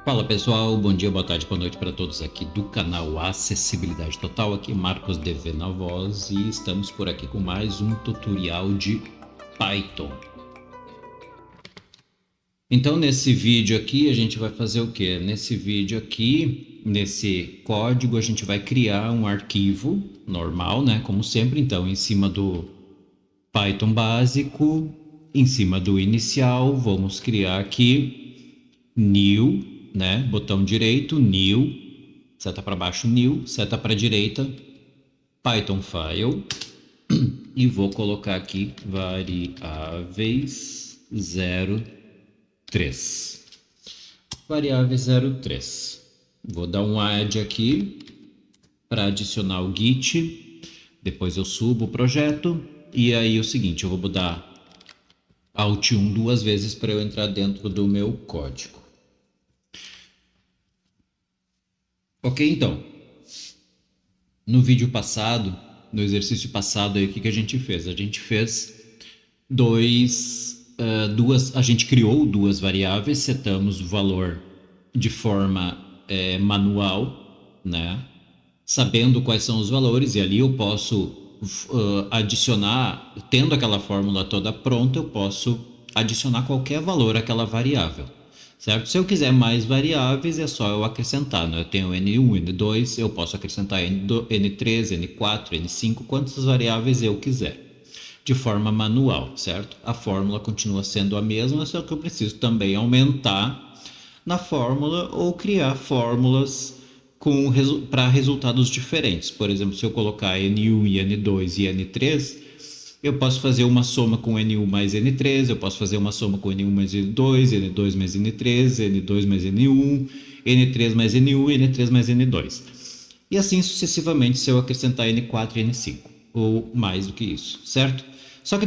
Fala pessoal, bom dia, boa tarde, boa noite para todos aqui do canal Acessibilidade Total, aqui Marcos DV na voz e estamos por aqui com mais um tutorial de Python. Então nesse vídeo aqui a gente vai fazer o que? Nesse vídeo aqui, nesse código a gente vai criar um arquivo normal, né? Como sempre, então em cima do Python básico, em cima do inicial, vamos criar aqui new, né? Botão direito, new, seta para baixo, new, seta para direita, Python file, e vou colocar aqui variáveis 03. Variáveis 03. Vou dar um add aqui para adicionar o git, depois eu subo o projeto, e aí o seguinte, eu vou mudar Alt 1 duas vezes para eu entrar dentro do meu código. Ok, então, no vídeo passado, no exercício passado, aí, o que a gente fez? A gente fez a gente criou duas variáveis, setamos o valor de forma manual, né? Sabendo quais são os valores, e ali eu posso adicionar, tendo aquela fórmula toda pronta, eu posso adicionar qualquer valor àquela variável. Certo? Se eu quiser mais variáveis, é só eu acrescentar. Né? Eu tenho N1, N2, eu posso acrescentar N3, N4, N5, quantas variáveis eu quiser, de forma manual, certo? A fórmula continua sendo a mesma, só que eu preciso também aumentar na fórmula ou criar fórmulas para resultados diferentes. Por exemplo, se eu colocar N1 e N2 e N3, eu posso fazer uma soma com N1 mais N3, eu posso fazer uma soma com N1 mais N2, N2 mais N3, N2 mais N1, N3 mais N1 e N3 mais N2. E assim sucessivamente se eu acrescentar N4 e N5, ou mais do que isso, certo? Só que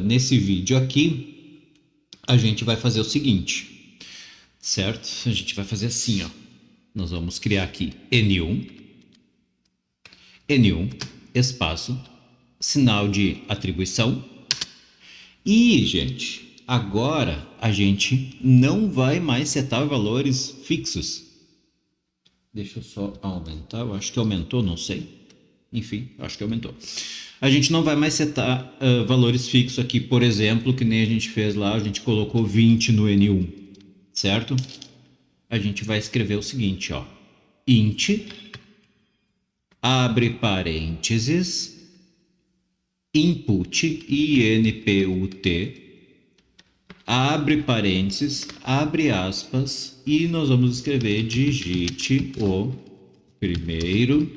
nesse vídeo aqui, a gente vai fazer o seguinte, certo? A gente vai fazer assim, ó. Nós vamos criar aqui N1, espaço, sinal de atribuição. E, gente, agora a gente não vai mais setar valores fixos. Deixa eu só aumentar, eu acho que aumentou, não sei. Enfim, acho que aumentou. A gente não vai mais setar valores fixos aqui, por exemplo, que nem a gente fez lá, a gente colocou 20 no N1, certo? A gente vai escrever o seguinte, ó. Int, abre parênteses, input, input, abre parênteses, abre aspas, e nós vamos escrever digite o primeiro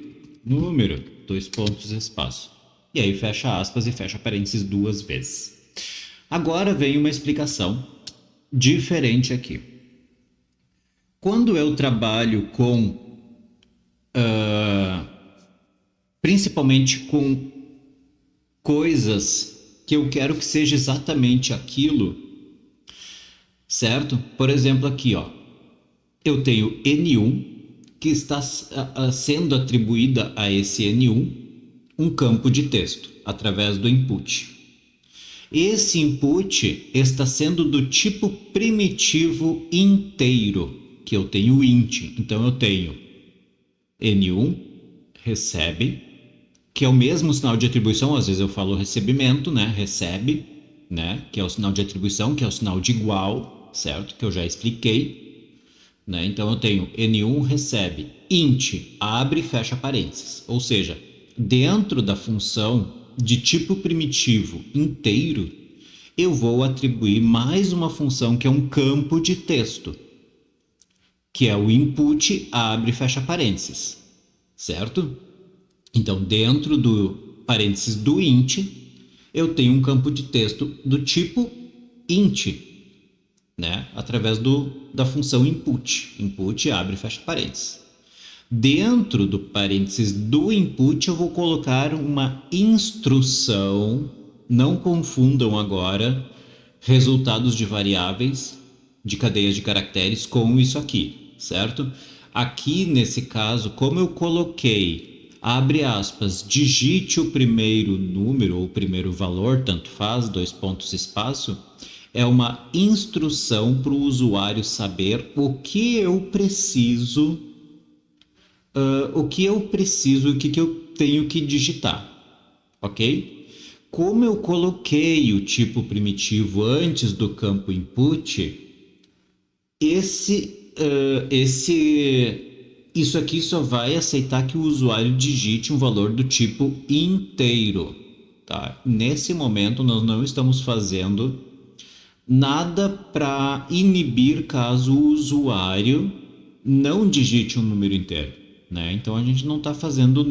número, dois pontos, espaço. E aí fecha aspas e fecha parênteses duas vezes. Agora vem uma explicação diferente aqui. Quando eu trabalho com principalmente com coisas que eu quero que seja exatamente aquilo, certo? Por exemplo, aqui, ó, eu tenho N1 que está sendo atribuída a esse N1 um campo de texto através do input. Esse input está sendo do tipo primitivo inteiro, que eu tenho int. Então eu tenho N1 recebe, que é o mesmo sinal de atribuição, às vezes eu falo recebimento, né? Recebe, né? Que é o sinal de atribuição, que é o sinal de igual, certo? Que eu já expliquei, né? Então eu tenho N1 recebe, int, abre e fecha parênteses. Ou seja, dentro da função de tipo primitivo inteiro, eu vou atribuir mais uma função que é um campo de texto, que é o input, abre e fecha parênteses, certo? Então, dentro do parênteses do int, eu tenho um campo de texto do tipo int, né? Através da função input. Input, abre e fecha parênteses. Dentro do parênteses do input, eu vou colocar uma instrução. Não confundam agora resultados de variáveis de cadeias de caracteres com isso aqui, certo? Aqui, nesse caso, como eu coloquei, abre aspas, digite o primeiro número ou o primeiro valor, tanto faz, dois pontos, espaço, é uma instrução para o usuário saber o que eu preciso, o que eu tenho que digitar, ok? Como eu coloquei o tipo primitivo antes do campo input, isso aqui só vai aceitar que o usuário digite um valor do tipo inteiro, tá? Nesse momento nós não estamos fazendo nada para inibir caso o usuário não digite um número inteiro, né? Então a gente não está fazendo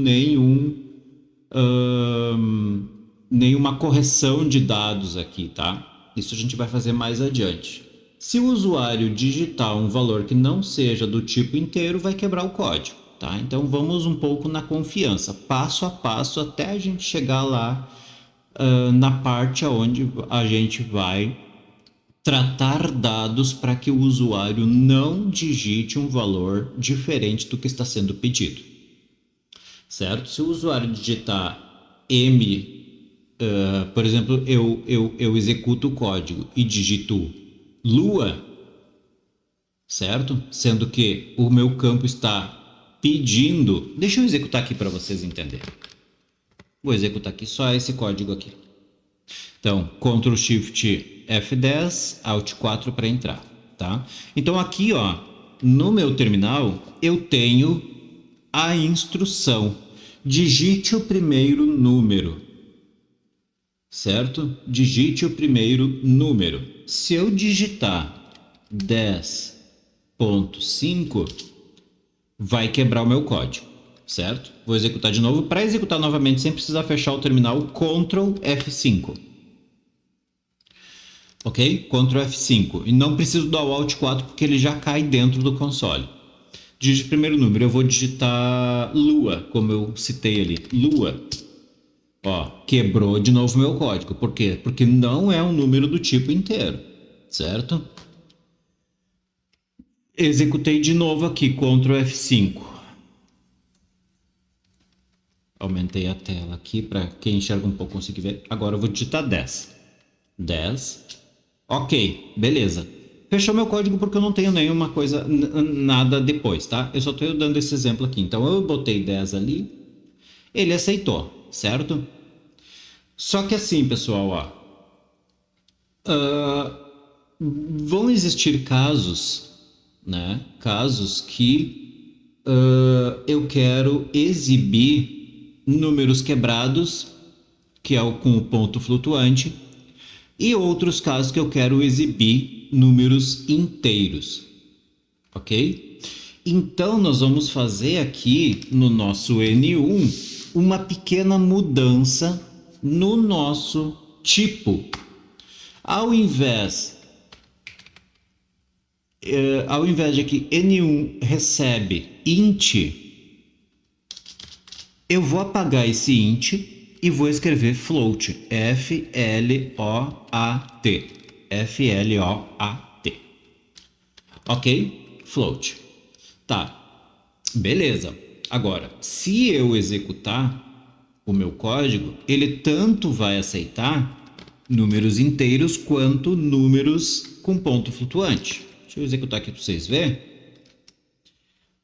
nenhuma correção de dados aqui, tá? Isso a gente vai fazer mais adiante. Se o usuário digitar um valor que não seja do tipo inteiro, vai quebrar o código, tá? Então vamos um pouco na confiança, passo a passo, até a gente chegar lá na parte onde a gente vai tratar dados para que o usuário não digite um valor diferente do que está sendo pedido, certo? Se o usuário digitar por exemplo, eu executo o código e digito lua, certo? Sendo que o meu campo está pedindo. Deixa eu executar aqui para vocês entenderem. Vou executar aqui só esse código aqui. Então, Ctrl Shift F10, Alt 4 para entrar, tá? Então aqui, ó, no meu terminal, eu tenho a instrução. Digite o primeiro número, certo? Digite o primeiro número. Se eu digitar 10.5, vai quebrar o meu código, certo? Vou executar de novo. Para executar novamente, sem precisar fechar o terminal, Ctrl F5. Ok? Ctrl F5. E não preciso dar o Alt 4 porque ele já cai dentro do console. Digite o primeiro número. Eu vou digitar Lua, como eu citei ali. Lua. Ó, quebrou de novo meu código. Por quê? Porque não é um número do tipo inteiro, certo? Executei de novo aqui, Ctrl F5. Aumentei a tela aqui para quem enxerga um pouco conseguir ver. Agora eu vou digitar 10. 10. Ok, beleza. Fechou meu código porque eu não tenho nenhuma coisa, nada depois, tá? Eu só estou dando esse exemplo aqui. Então eu botei 10 ali, ele aceitou, certo? Só que assim, pessoal, vão existir casos, né? Casos que eu quero exibir números quebrados, que é com o ponto flutuante, e outros casos que eu quero exibir números inteiros, ok? Então nós vamos fazer aqui no nosso N1 uma pequena mudança no nosso tipo. Ao invés de que N1 recebe int, eu vou apagar esse int e vou escrever float, F-L-O-A-T, F-L-O-A-T, ok? Float. Tá, beleza. Agora, se eu executar o meu código, ele tanto vai aceitar números inteiros quanto números com ponto flutuante. Deixa eu executar aqui para vocês verem.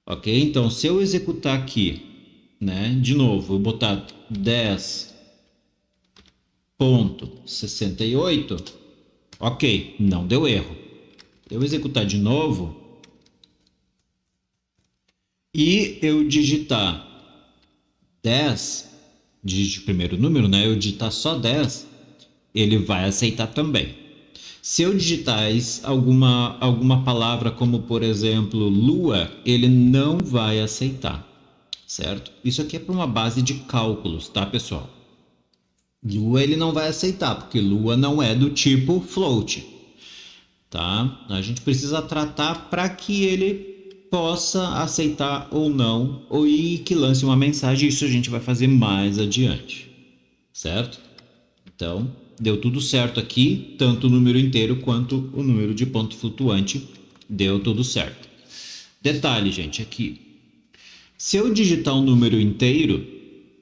Ok? Então, se eu executar aqui, né, de novo, eu botar 10.68, ok, não deu erro. Eu executar de novo e eu digitar 10, digite o primeiro número, né? Eu digitar só 10, ele vai aceitar também. Se eu digitar alguma palavra como, por exemplo, lua, ele não vai aceitar, certo? Isso aqui é para uma base de cálculos, tá, pessoal? Lua ele não vai aceitar, porque lua não é do tipo float, tá? A gente precisa tratar para que ele possa aceitar ou não, ou que lance uma mensagem. Isso a gente vai fazer mais adiante, certo? Então, deu tudo certo aqui, tanto o número inteiro quanto o número de ponto flutuante, deu tudo certo. Detalhe, gente, aqui. Se eu digitar um número inteiro,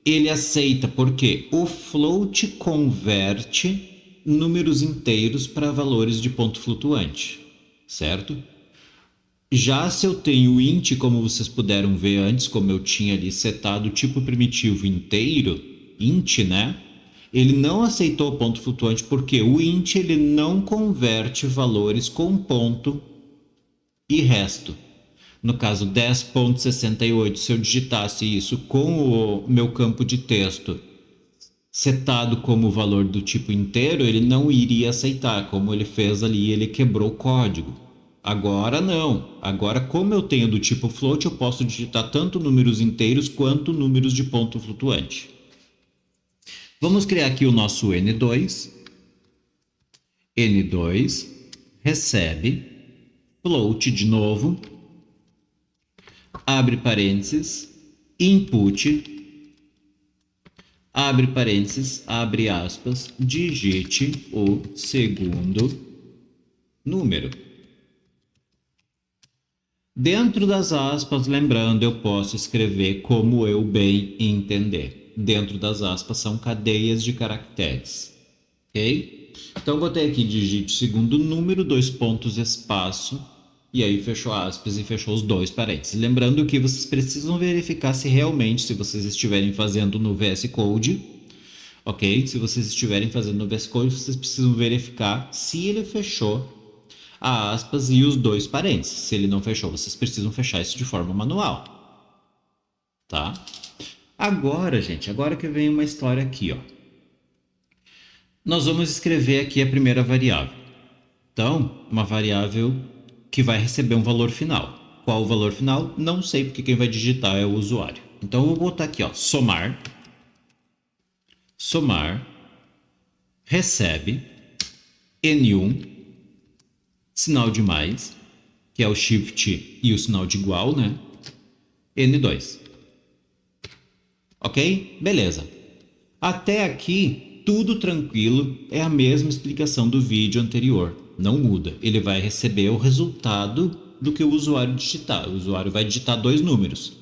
ele aceita porque o float converte números inteiros para valores de ponto flutuante, certo? Já se eu tenho int, como vocês puderam ver antes, como eu tinha ali setado o tipo primitivo inteiro, int, né? Ele não aceitou o ponto flutuante porque o int ele não converte valores com ponto e resto. No caso 10.68, se eu digitasse isso com o meu campo de texto setado como valor do tipo inteiro, ele não iria aceitar, como ele fez ali, ele quebrou o código. Agora não. Agora, como eu tenho do tipo float, eu posso digitar tanto números inteiros quanto números de ponto flutuante. Vamos criar aqui o nosso N2. N2 recebe float de novo, abre parênteses, input, abre parênteses, abre aspas, digite o segundo número. Dentro das aspas, lembrando, eu posso escrever como eu bem entender. Dentro das aspas são cadeias de caracteres, ok? Então, eu botei aqui digite segundo número, 2 pontos, espaço, e aí fechou aspas e fechou os 2 parênteses. Lembrando que vocês precisam verificar se realmente, se vocês estiverem fazendo no VS Code, ok? Se vocês estiverem fazendo no VS Code, vocês precisam verificar se ele fechou a aspas e os 2 parênteses. Se ele não fechou, vocês precisam fechar isso de forma manual, tá? Agora, gente, agora que vem uma história aqui, ó. Nós vamos escrever aqui a primeira variável. Então, uma variável que vai receber um valor final. Qual o valor final? Não sei, porque quem vai digitar é o usuário. Então, eu vou botar aqui, ó, somar recebe N1, sinal de mais, que é o shift e o sinal de igual, né? N2. Ok? Beleza. Até aqui, tudo tranquilo, é a mesma explicação do vídeo anterior. Não muda. Ele vai receber o resultado do que o usuário digitar. O usuário vai digitar 2 números.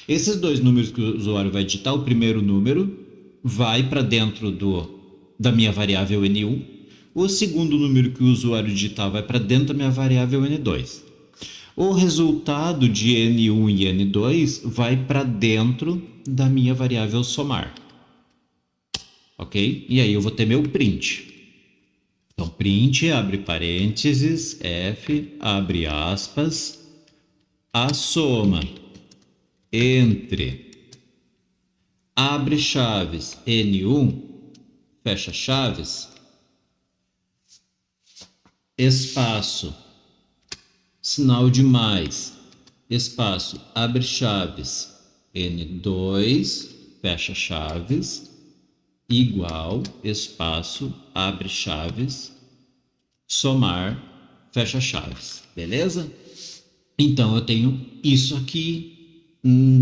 Esses 2 números que o usuário vai digitar, o primeiro número vai para dentro da minha variável N1. O segundo número que o usuário digitar vai para dentro da minha variável N2. O resultado de N1 e N2 vai para dentro da minha variável somar. Ok? E aí eu vou ter meu print. Então, print, abre parênteses, F, abre aspas, a soma entre, abre chaves, N1, fecha chaves, espaço, sinal de mais, espaço, abre chaves, N2, fecha chaves, igual, espaço, abre chaves, somar, fecha chaves, beleza? Então, eu tenho isso aqui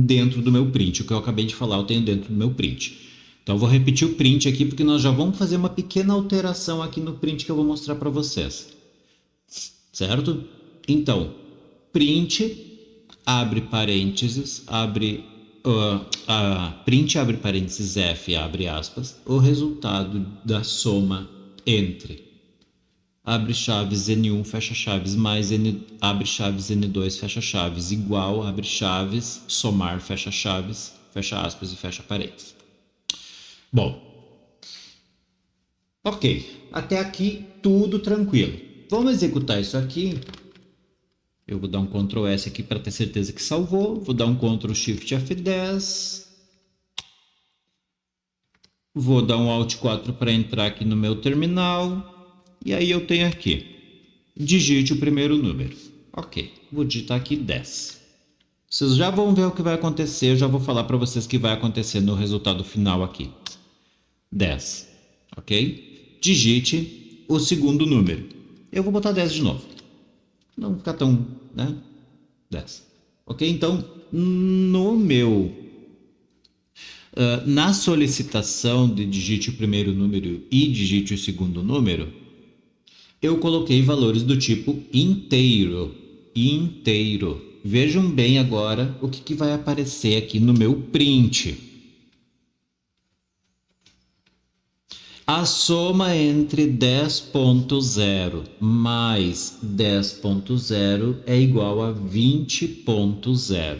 dentro do meu print. O que eu acabei de falar, eu tenho dentro do meu print. Então, eu vou repetir o print aqui, porque nós já vamos fazer uma pequena alteração aqui no print que eu vou mostrar para vocês. Certo? Então, print, abre parênteses, print, abre parênteses, F, abre aspas, o resultado da soma entre abre chaves N1, fecha chaves, mais abre chaves N2, fecha chaves, igual, abre chaves, somar, fecha chaves, fecha aspas e fecha parênteses. Bom, ok, até aqui tudo tranquilo. Vamos executar isso aqui. Eu vou dar um Ctrl S aqui para ter certeza que salvou. Vou dar um Ctrl Shift F10. Vou dar um Alt 4 para entrar aqui no meu terminal. E aí eu tenho aqui, digite o primeiro número. Ok, vou digitar aqui 10. Vocês já vão ver o que vai acontecer, eu já vou falar para vocês o que vai acontecer no resultado final aqui. 10, ok? Digite o segundo número. Eu vou botar 10 de novo. Não ficar tão, né? 10. Ok? Então, no meu... na solicitação de digite o primeiro número e digite o segundo número, eu coloquei valores do tipo inteiro. Inteiro. Vejam bem agora o que vai aparecer aqui no meu print. A soma entre 10.0 mais 10.0 é igual a 20.0.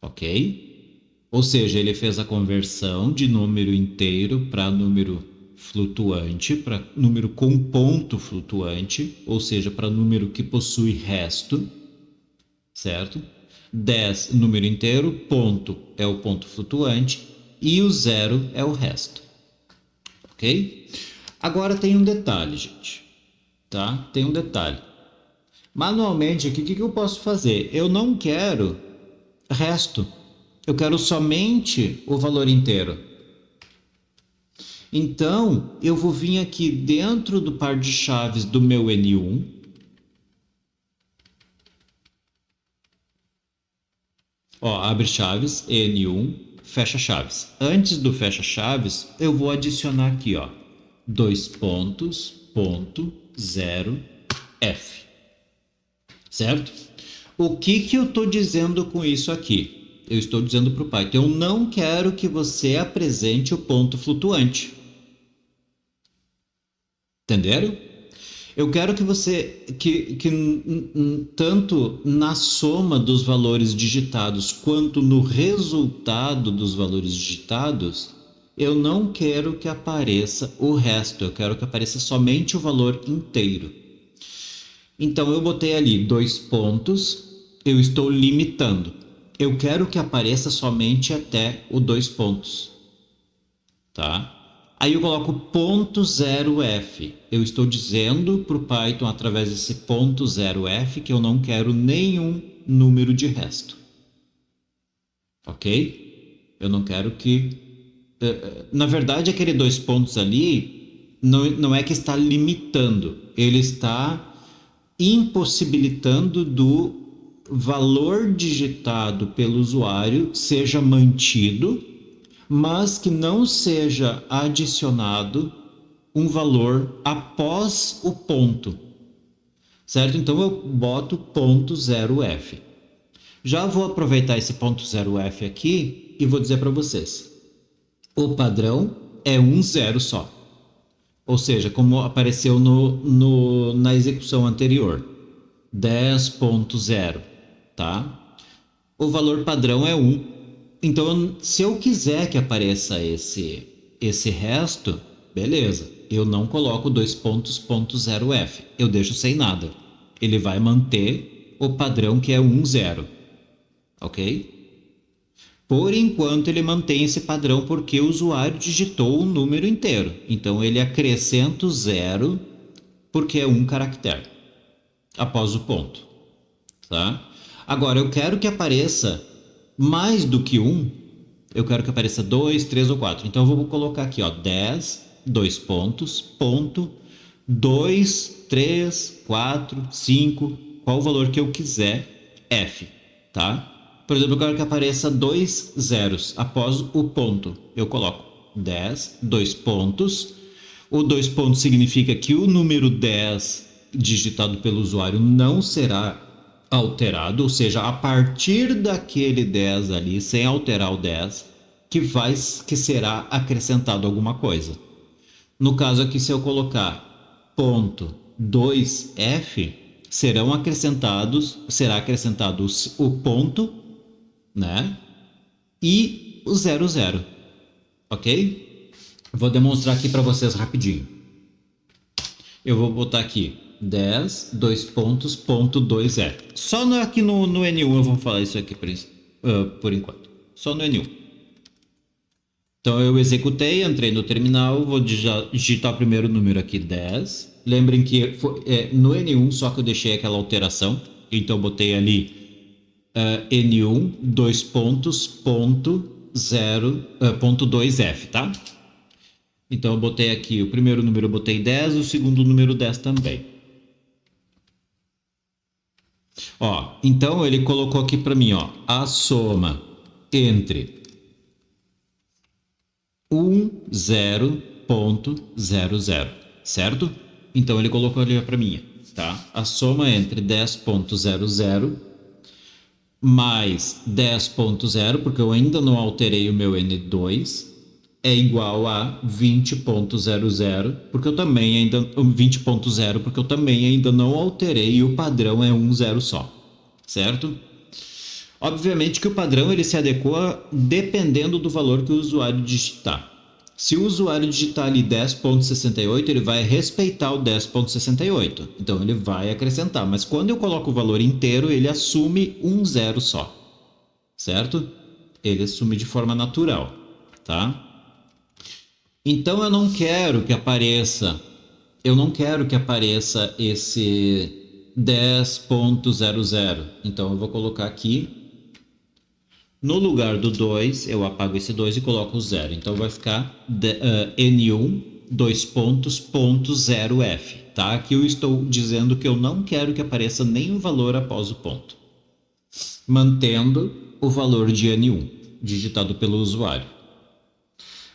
Ok? Ou seja, ele fez a conversão de número inteiro para número flutuante, para número com ponto flutuante, ou seja, para número que possui resto, certo? 10, número inteiro, ponto é o ponto flutuante e o zero é o resto, ok? Agora tem um detalhe, gente, tá? Tem um detalhe. Manualmente aqui, o que eu posso fazer? Eu não quero resto, eu quero somente o valor inteiro. Então, eu vou vir aqui dentro do par de chaves do meu N1. Ó, abre chaves, N1, fecha chaves. Antes do fecha chaves, eu vou adicionar aqui, ó, 2 pontos, ponto, 0, F. Certo? O que eu estou dizendo com isso aqui? Eu estou dizendo para o Python, eu não quero que você apresente o ponto flutuante. Entenderam? Eu quero que você, tanto na soma dos valores digitados quanto no resultado dos valores digitados, eu não quero que apareça o resto, eu quero que apareça somente o valor inteiro. Então eu botei ali 2 pontos, eu estou limitando. Eu quero que apareça somente até o 2 pontos, tá? Aí eu coloco ponto 0f. Eu estou dizendo para o Python, através desse ponto 0f, que eu não quero nenhum número de resto. Ok? Eu não quero que... Na verdade, aquele 2 pontos ali não é que está limitando. Ele está impossibilitando do valor digitado pelo usuário seja mantido, mas que não seja adicionado um valor após o ponto, certo? Então eu boto ponto 0f. Já vou aproveitar esse ponto 0f aqui e vou dizer para vocês. O padrão é um zero só. Ou seja, como apareceu na execução anterior. 10.0, tá? O valor padrão é 1. Então, se eu quiser que apareça esse resto, beleza. Eu não coloco 2 pontos, ponto 0f. Eu deixo sem nada. Ele vai manter o padrão que é 1, 0. Ok? Por enquanto, ele mantém esse padrão porque o usuário digitou o número inteiro. Então, ele acrescenta o 0 porque é um caractere após o ponto. Tá? Agora, eu quero que apareça mais do que 1. Eu quero que apareça 2, 3 ou 4. Então, eu vou colocar aqui, ó, 10, 2 pontos, ponto, 2, 3, 4, 5, qual o valor que eu quiser, F, tá? Por exemplo, eu quero que apareça 2 zeros após o ponto. Eu coloco 10, 2 pontos. O 2 pontos significa que o número 10 digitado pelo usuário não será alterado, ou seja, a partir daquele 10 ali, sem alterar o 10, que será acrescentado alguma coisa. No caso aqui, se eu colocar ponto 2f, será acrescentado o ponto, né? E o 00, ok? Vou demonstrar aqui para vocês rapidinho. Eu vou botar aqui 10, 2 pontos, ponto 2f. Só aqui no N1 eu vou falar isso aqui por enquanto. Só no N1. Então eu executei, entrei no terminal, vou digitar o primeiro número aqui, 10. Lembrem que no N1 só que eu deixei aquela alteração. Então eu botei ali N1, 2 pontos, ponto 0, ponto 2f, tá? Então eu botei aqui, o primeiro número eu botei 10, o segundo número 10 também. Ó, então ele colocou aqui para mim, ó, a soma entre 10.00, certo? Então ele colocou ali para mim, tá? A soma entre 10.00 mais 10.0, porque eu ainda não alterei o meu N2, é igual a 20.00, porque eu também ainda 20.0, porque eu também ainda não alterei e o padrão é um zero só, certo? Obviamente que o padrão ele se adequa dependendo do valor que o usuário digitar. Se o usuário digitar ali 10.68, ele vai respeitar o 10.68. Então ele vai acrescentar. Mas quando eu coloco o valor inteiro, ele assume um zero só. Certo? Ele assume de forma natural. Tá? Então eu não quero que apareça. Eu não quero que apareça esse 10.00. Então eu vou colocar aqui. No lugar do 2, eu apago esse 2 e coloco o 0. Então vai ficar N1, dois pontos, ponto 0F. Tá? Aqui eu estou dizendo que eu não quero que apareça nenhum valor após o ponto. Mantendo o valor de N1, digitado pelo usuário.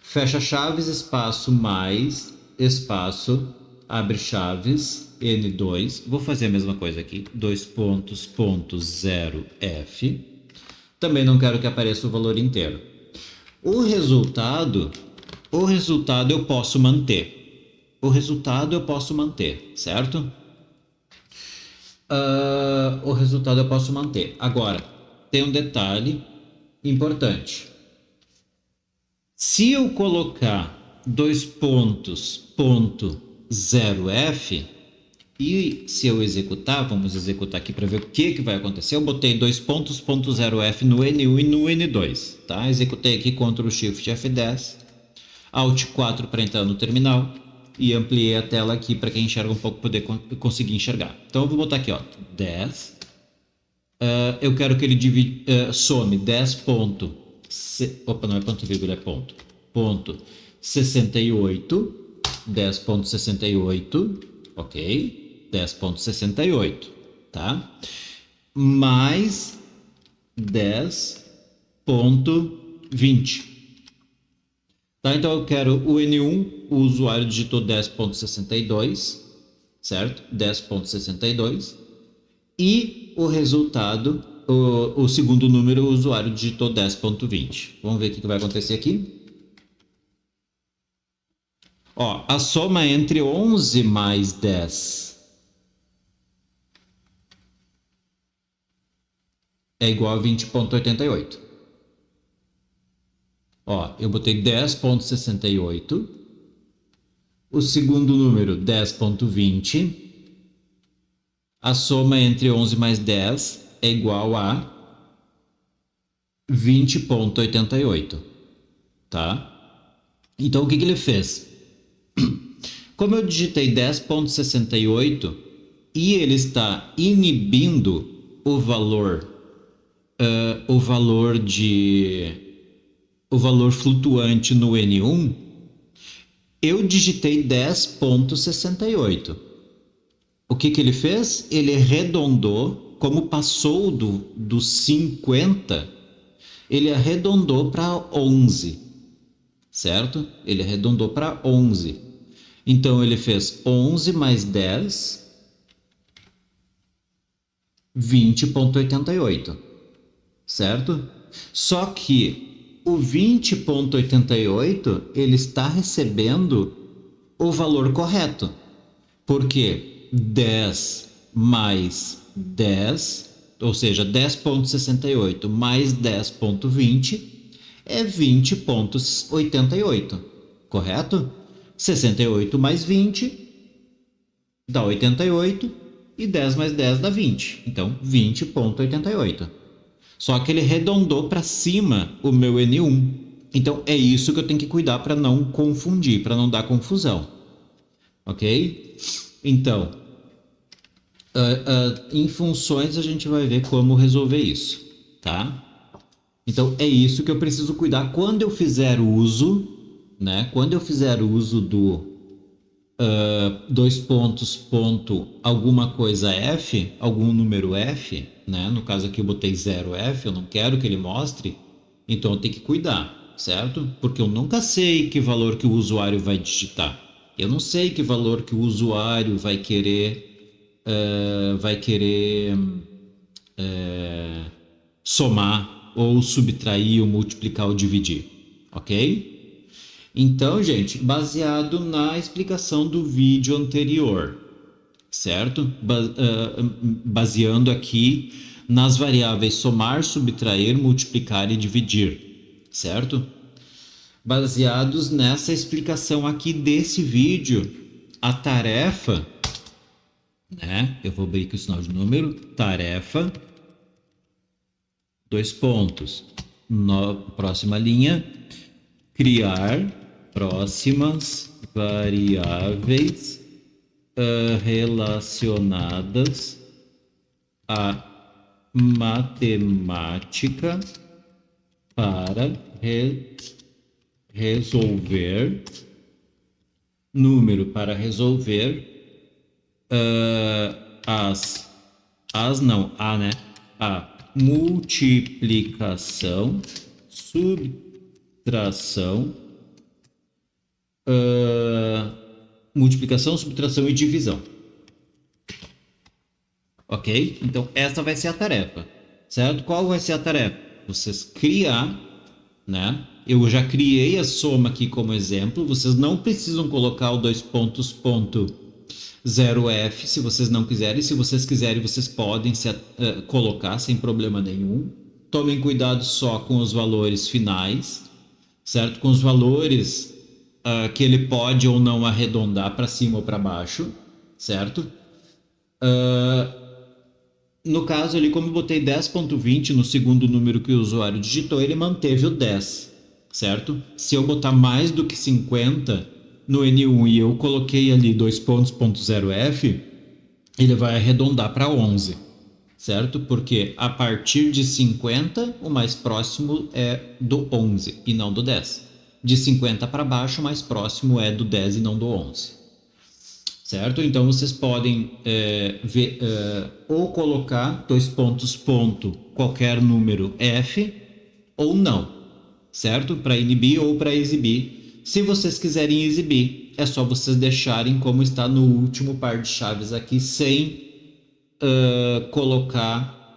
Fecha chaves, espaço, mais, espaço, abre chaves, N2. Vou fazer a mesma coisa aqui. Dois pontos, ponto 0F. Também não quero que apareça o valor inteiro. O resultado eu posso manter. O resultado eu posso manter, certo? O resultado eu posso manter. Agora, tem um detalhe importante. Se eu colocar dois pontos, ponto 0F, e se eu executar, vamos executar aqui para ver o que vai acontecer. Eu botei dois pontos, ponto 0F no N1 e no N2, tá? Executei aqui Ctrl Shift F10, Alt 4 para entrar no terminal e ampliei a tela aqui para quem enxerga um pouco poder conseguir enxergar. Então eu vou botar aqui, ó, 10. Eu quero que ele some 10 ponto, opa, não é ponto vírgula, é ponto, ponto 68, 10.68, ok? 10.68, tá? Mais 10.20. Tá? Então eu quero o N1, o usuário digitou 10.62, certo? 10.62. E o resultado, o segundo número, o usuário digitou 10.20. Vamos ver o que vai acontecer aqui. Ó, a soma entre 11 mais 10 é igual a 20.88. Ó, eu botei 10.68. O segundo número, 10.20. A soma entre 11 mais 10 é igual a 20.88. Tá? Então, o que ele fez? Como eu digitei 10.68 e ele está inibindo o valor o valor flutuante no N1, eu digitei 10.68. O que ele fez? Ele arredondou, como passou do 50, ele arredondou para 11, certo? Ele arredondou para 11. Então ele fez 11 mais 10, 20.88, certo? Só que o 20.88 ele está recebendo o valor correto. Porque 10 mais 10, ou seja, 10.68 mais 10.20 é 20.88, correto? 68 mais 20 dá 88 e 10 mais 10 dá 20. Então, 20.88. Só que ele arredondou para cima o meu N1. Então, é isso que eu tenho que cuidar para não confundir, para não dar confusão. Ok? Então, em funções a gente vai ver como resolver isso, tá? Então, é isso que eu preciso cuidar quando eu fizer uso, né? Quando eu fizer uso do dois pontos, ponto, alguma coisa F, algum número F, né? No caso aqui eu botei 0F, eu não quero que ele mostre, então eu tenho que cuidar, certo? Porque eu nunca sei que valor que o usuário vai digitar. Eu não sei que valor que o usuário vai querer, somar ou subtrair ou multiplicar ou dividir, ok? Então, gente, baseado na explicação do vídeo anterior, certo? Baseando aqui nas variáveis somar, subtrair, multiplicar e dividir, certo? Baseados nessa explicação aqui desse vídeo, a tarefa, né? Eu vou abrir aqui o sinal de número, tarefa, dois pontos, próxima linha, criar próximas variáveis relacionadas à matemática para resolver número para resolver a multiplicação, subtração, subtração e divisão. Ok? Então, essa vai ser a tarefa, certo? Qual vai ser a tarefa? Vocês criar, né? Eu já criei a soma aqui como exemplo. Vocês não precisam colocar o 0F se vocês não quiserem. Se vocês quiserem, vocês podem colocar sem problema nenhum. Tomem cuidado só com os valores finais, certo? Com os valores que ele pode ou não arredondar para cima ou para baixo, certo? No caso ali, como eu botei 10.20 no segundo número que o usuário digitou, ele manteve o 10, certo? Se eu botar mais do que 50 no N1 e eu coloquei ali 2.0F, ele vai arredondar para 11, certo? Porque a partir de 50, o mais próximo é do 11 e não do 10. De 50 para baixo, o mais próximo é do 10 e não do 11. Certo? Então, vocês podem ou colocar qualquer número F ou não, certo? Para inibir ou para exibir. Se vocês quiserem exibir, é só vocês deixarem como está no último par de chaves aqui, sem colocar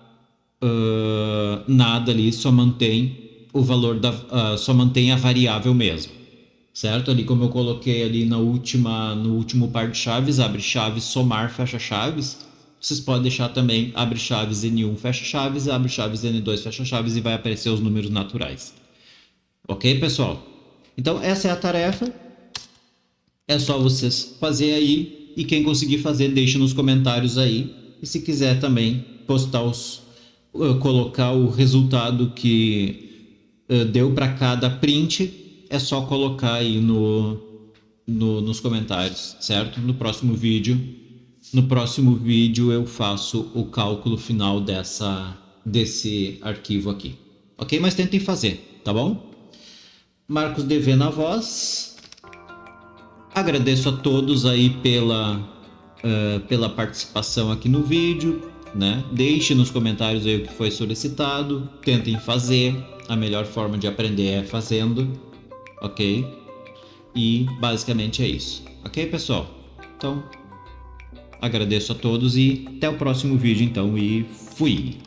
nada ali, só mantém o valor só mantém a variável mesmo. Certo? Ali como eu coloquei ali no último par de chaves, abre chaves, somar, fecha chaves, vocês podem deixar também abre chaves N1, fecha chaves, abre chaves N2, fecha chaves e vai aparecer os números naturais. Ok, pessoal? Então essa é a tarefa, é só vocês fazer aí e quem conseguir fazer deixa nos comentários aí e se quiser também postar colocar o resultado que deu para cada print, é só colocar aí nos comentários, certo? No próximo vídeo eu faço o cálculo final desse arquivo aqui. Ok? Mas tentem fazer, tá bom? Marcos DV na voz. Agradeço a todos aí pela participação aqui no vídeo, né? Deixe nos comentários aí o que foi solicitado. Tentem fazer. A melhor forma de aprender é fazendo. Ok? E basicamente é isso. Ok, pessoal? Então, agradeço a todos e até o próximo vídeo, então, e fui!